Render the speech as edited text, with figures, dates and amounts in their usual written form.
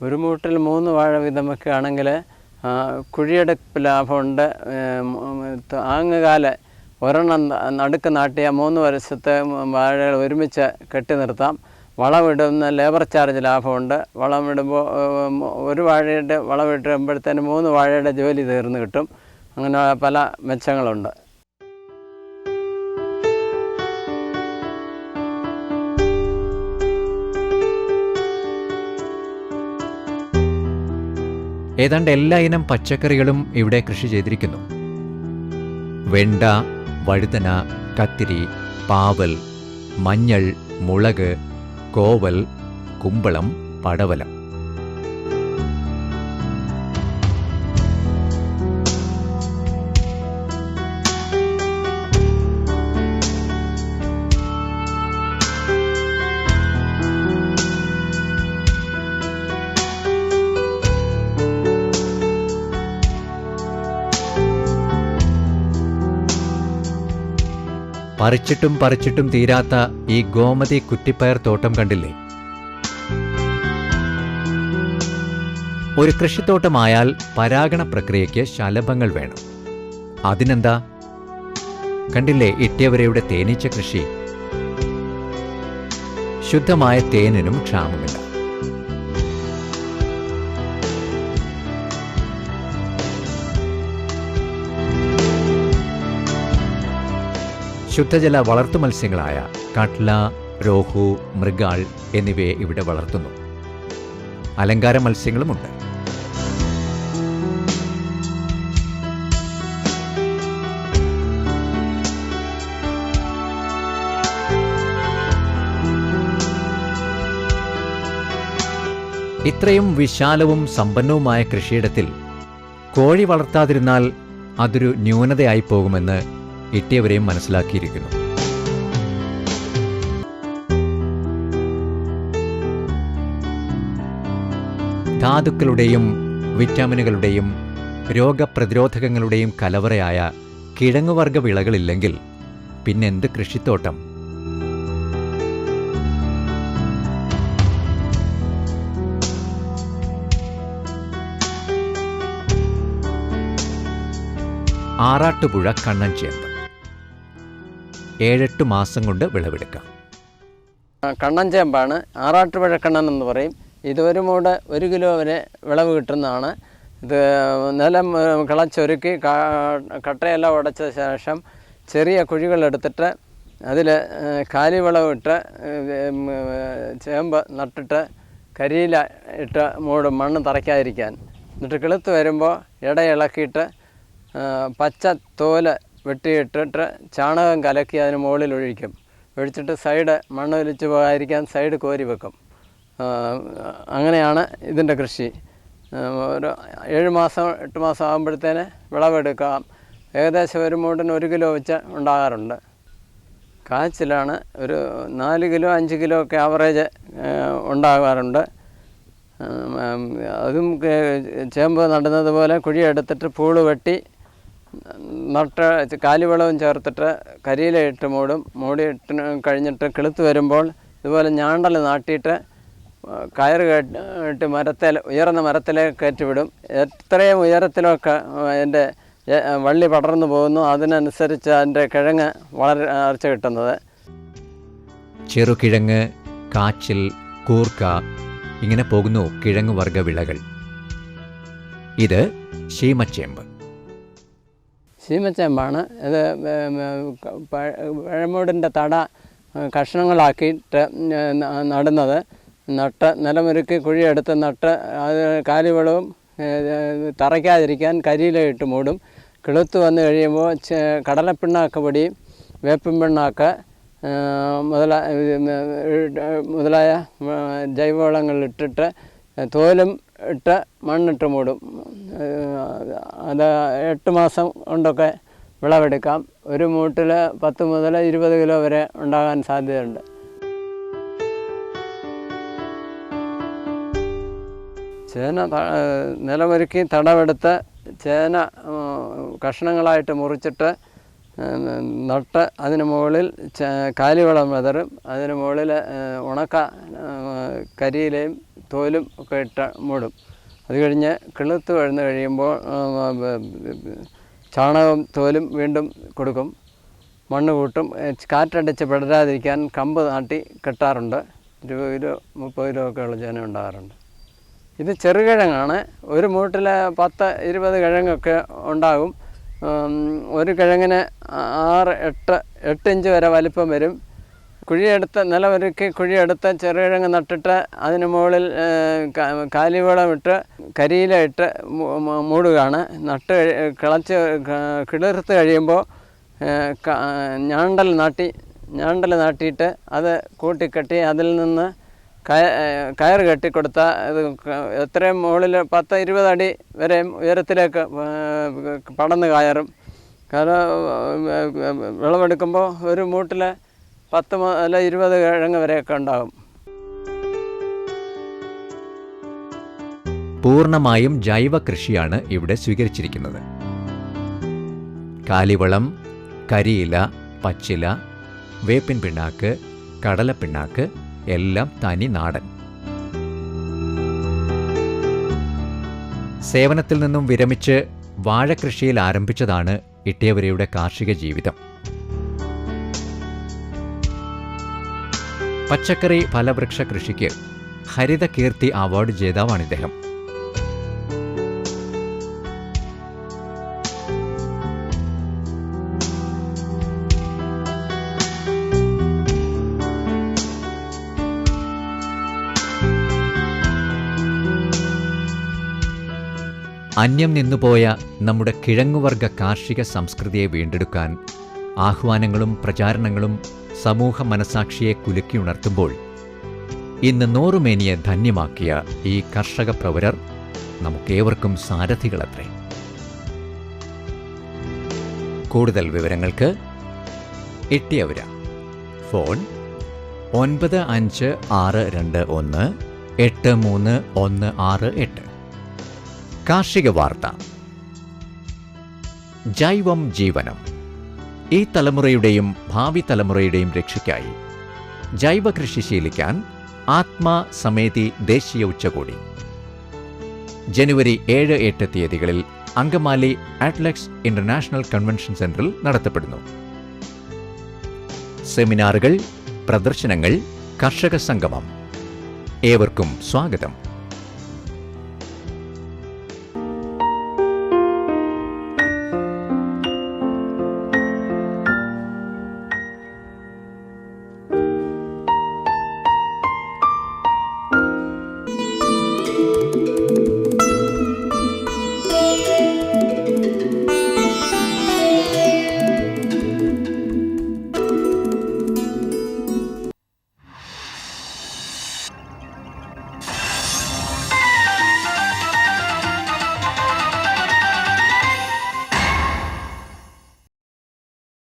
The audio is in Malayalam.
ഒരു മൂട്ടിൽ 3 വാഴ വീതം വെക്കുകയാണെങ്കിൽ കുഴിയെടുപ്പ് ലാഭമുണ്ട്. ആങ്ങുകാല ഒരെണ്ണം നടുക്ക് നാട്ടിയ 3 വർഷത്തെ വാഴകൾ ഒരുമിച്ച് കെട്ടി നിർത്താം. വളമിടുന്ന ലേബർ ചാർജ് ലാഭമുണ്ട്. വളമിടുമ്പോൾ ഒരു വാഴയുടെ വളമിടുമ്പോഴത്തേന് 3 വാഴയുടെ ജോലി തീർന്നു കിട്ടും. അങ്ങനെ പല മെച്ചങ്ങളുണ്ട്. ഏതാണ്ട് എല്ലാ ഇനം പച്ചക്കറികളും ഇവിടെ കൃഷി ചെയ്തിരിക്കുന്നു. വെണ്ട, വഴുതന, കത്തിരി, പാവൽ, മഞ്ഞൾ, മുളക്, കോവൽ, കുമ്പളം, പടവലം. പറിച്ചിട്ടും തീരാത്ത ഈ ഗോമതി കുറ്റിപ്പയർ തോട്ടം കണ്ടില്ലേ? ഒരു കൃഷിത്തോട്ടമായാൽ പരാഗണ പ്രക്രിയയ്ക്ക് ശലഭങ്ങൾ വേണം. അതിനെന്താ, കണ്ടില്ലേ ഇട്ടിയവരയുടെ തേനീച്ച കൃഷി? ശുദ്ധമായ തേനിനും ക്ഷാമമില്ല. ശുദ്ധജല വളർത്തു മത്സ്യങ്ങളായ കട്ല, രോഹു, മൃഗാൾ എന്നിവയെ ഇവിടെ വളർത്തുന്നു. അലങ്കാര മത്സ്യങ്ങളുമുണ്ട്. ഇത്രയും വിശാലവും സമ്പന്നവുമായ കൃഷിയിടത്തിൽ കോഴി വളർത്താതിരുന്നാൽ അതൊരു ന്യൂനതയായി പോകുമെന്ന് ഇട്ടിയവരെയും മനസ്സിലാക്കിയിരിക്കുന്നു. ധാതുക്കളുടെയും വിറ്റാമിനുകളുടെയും രോഗപ്രതിരോധകങ്ങളുടെയും കലവറയായ കിഴങ്ങുവർഗ വിളകളില്ലെങ്കിൽ പിന്നെന്ത് കൃഷിത്തോട്ടം? ആറാട്ടുപുഴ കണ്ണൻ ചേമ്പ് 7-8 മാസം കൊണ്ട് വിളവെടുക്കാം. കണ്ണൻ ചേമ്പാണ്, ആറാട്ടുപുഴ കണ്ണൻ എന്ന് പറയും. ഇത് ഒരു മൂട് 1 കിലോ വരെ വിളവ് കിട്ടുന്നതാണ്. ഇത് നിലം കിളച്ചൊരുക്കി കട്ടയെല്ലാം ഉടച്ച ശേഷം ചെറിയ കുഴികളെടുത്തിട്ട് അതിൽ കാലിവളമിട്ട് ചേമ്പ് നട്ടിട്ട് കരിയില ഇട്ട് മൂടും, മണ്ണ് തറയ്ക്കാതിരിക്കാൻ. എന്നിട്ട് കിളുത്ത് വരുമ്പോൾ ഇളക്കിയിട്ട് പച്ച തോല് വെട്ടിയിട്ടിട്ട് ചാണകം കലക്കി അതിന് മുകളിൽ ഒഴിച്ചിട്ട് സൈഡ് മണ്ണ് ഒലിച്ച് പോകാതിരിക്കാൻ സൈഡ് കോരി വെക്കും. അങ്ങനെയാണ് ഇതിൻ്റെ കൃഷി. ഒരു 7 മാസം 8 മാസം ആകുമ്പോഴത്തേന് വിളവെടുക്കാം. ഏകദേശം ഒരു മൂട്ടിന് 1 കിലോ വെച്ച് ഉണ്ടാകാറുണ്ട്. കാച്ചിലാണ് ഒരു 4 കിലോ 5 കിലോ ഒക്കെ ആവറേജ് ഉണ്ടാകാറുണ്ട്. അതും ചേമ്പ് നടുന്നത് പോലെ കുഴിയെടുത്തിട്ട് പൂള് വെട്ടി നട്ട് കാലിവളവും ചേർത്തിട്ട് കരിയിലയിട്ട് മൂടിയിട്ട് കഴിഞ്ഞിട്ട് കിളുത്ത് വരുമ്പോൾ ഇതുപോലെ ഞാണ്ടൽ നാട്ടിയിട്ട് കയറ് കെട്ടി ഉയർന്ന മരത്തിലേക്ക് കയറ്റിവിടും. എത്രയും ഉയരത്തിലൊക്കെ അതിൻ്റെ വള്ളി പടർന്നു പോകുന്നു, അതിനനുസരിച്ച് അതിൻ്റെ കിഴങ്ങ് വളർച്ച കിട്ടുന്നത്. ചെറുകിഴങ്ങ്, കാച്ചിൽ, കൂർക്ക, ഇങ്ങനെ പോകുന്നു കിഴങ്ങ് വർഗ വിളകൾ. ഇത് ശീമച്ചേമ്പ്. ശീമച്ചേമ്പാണ്. ഇത് പഴമൂടിൻ്റെ തട കഷ്ണങ്ങളാക്കിയിട്ട് നടുന്നത്. നട്ട് നിലമൊരുക്കി കുഴിയെടുത്ത് നട്ട് അത് കാലിവളവും തറയ്ക്കാതിരിക്കാൻ കരിയിലയിട്ട് മൂടും. കിളുത്ത് വന്നു കഴിയുമ്പോൾ കടലപ്പിണ്ണാക്ക് പൊടി, വേപ്പിൻ പിണ്ണാക്ക് മുതലായ ജൈവവളങ്ങളിട്ടിട്ട് തോലും ഇട്ട് മണ്ണിട്ട് മൂടും. അത് 8 മാസം കൊണ്ടൊക്കെ വിളവെടുക്കാം. ഒരു മൂട്ടിൽ 10 മുതൽ 20 കിലോ വരെ ഉണ്ടാകാൻ സാധ്യതയുണ്ട്. ചേന നിലമൊരുക്കി തടവെടുത്ത് ചേന കഷ്ണങ്ങളായിട്ട് മുറിച്ചിട്ട് നട്ട് അതിന് മുകളിൽ കാലിവളം വിതറും. അതിന് മുകളിൽ ഉണക്ക കരിയിലയും തോലും ഒക്കെ ഇട്ട് മൂടും. അത് കഴിഞ്ഞ് കിളുത്ത് കഴിഞ്ഞ് കഴിയുമ്പോൾ ചാണകവും തോലും വീണ്ടും കൊടുക്കും, മണ്ണ് കൂട്ടും. കാറ്റടിച്ച് പെടരാതിരിക്കാൻ കമ്പ് നാട്ടി കെട്ടാറുണ്ട്. 20 കിലോ 30 കിലോ ഒക്കെ ഉള്ള ചേന ഉണ്ടാകാറുണ്ട്. ഇത് ചെറുകിഴങ്ങാണ്. ഒരു മൂട്ടിൽ 10-20 കിഴങ്ങൊക്കെ ഉണ്ടാകും. ഒരു കിഴങ്ങിന് 6-8 ഇഞ്ച് വരെ വലിപ്പം വരും. കുഴിയെടുത്ത് നിലമൊരുക്കി കുഴിയെടുത്ത് ചെറുകിഴങ്ങ് നട്ടിട്ട് അതിന് മുകളിൽ കാലിവളം ഇട്ട് കരിയില ഇട്ട് മൂടുകയാണ്. കിളച്ച് കിളിർത്ത് കഴിയുമ്പോൾ ഞാണ്ടൽ നാട്ടിയിട്ട് അത് കൂട്ടിക്കെട്ടി അതിൽ നിന്ന് കയർ കെട്ടിക്കൊടുത്താൽ അത് എത്രയും മുകളിൽ 10-20 അടി വരെയും ഉയരത്തിലേക്ക് പടന്ന് കയറും. വിളവെടുക്കുമ്പോൾ ഒരു മൂട്ടിൽ 10 മുതൽ 20 കിഴങ്ങ് വരെയൊക്കെ ഉണ്ടാകും. പൂർണ്ണമായും ജൈവ കൃഷിയാണ് ഇവിടെ സ്വീകരിച്ചിരിക്കുന്നത്. കാലിവളം, കരിയില, പച്ചില, വേപ്പിൻ പിണ്ണാക്ക്, കടലപ്പിണ്ണാക്ക് എല്ലാം തനി നാടൻ. സേവനത്തിൽ നിന്നും വിരമിച്ച് വാഴകൃഷിയിൽ ആരംഭിച്ചതാണ് ഇട്ടിയവരയുടെ കാർഷിക ജീവിതം. പച്ചക്കറി ഫലവൃക്ഷ കൃഷിക്ക് ഹരിത കീർത്തി അവാർഡ് ജേതാവാണിദ്ദേഹം. അന്യം നിന്നുപോയ നമ്മുടെ കിഴങ്ങുവർഗ കാർഷിക സംസ്കൃതിയെ വീണ്ടെടുക്കാൻ ആഹ്വാനങ്ങളും പ്രചാരണങ്ങളും സമൂഹ മനസാക്ഷിയെ കുലുക്കിയുണർത്തുമ്പോൾ ഇന്ന് നൂറുമേനിയെ ധന്യമാക്കിയ ഈ കർഷക പ്രവരർ നമുക്കേവർക്കും സാരഥികളത്രേ. കൂടുതൽ വിവരങ്ങൾക്ക് ഇട്ടിയവര, ഫോൺ 9562183168. കാർഷിക വാർത്ത. ജൈവം ജീവനം. ഈ തലമുറയുടെയും ഭാവി തലമുറയുടെയും രക്ഷയ്ക്കായി ജൈവ കൃഷി ശീലിക്കാൻ ആത്മാ സമേതി ദേശീയ ഉച്ചകോടി ജനുവരി 7-8 തീയതികളിൽ അങ്കമാലി അറ്റ്ലക്സ് ഇന്റർനാഷണൽ കൺവെൻഷൻ സെന്ററിൽ നടത്തപ്പെടുന്നു. സെമിനാറുകൾ, പ്രദർശനങ്ങൾ, കർഷക സംഗമം. ഏവർക്കും സ്വാഗതം.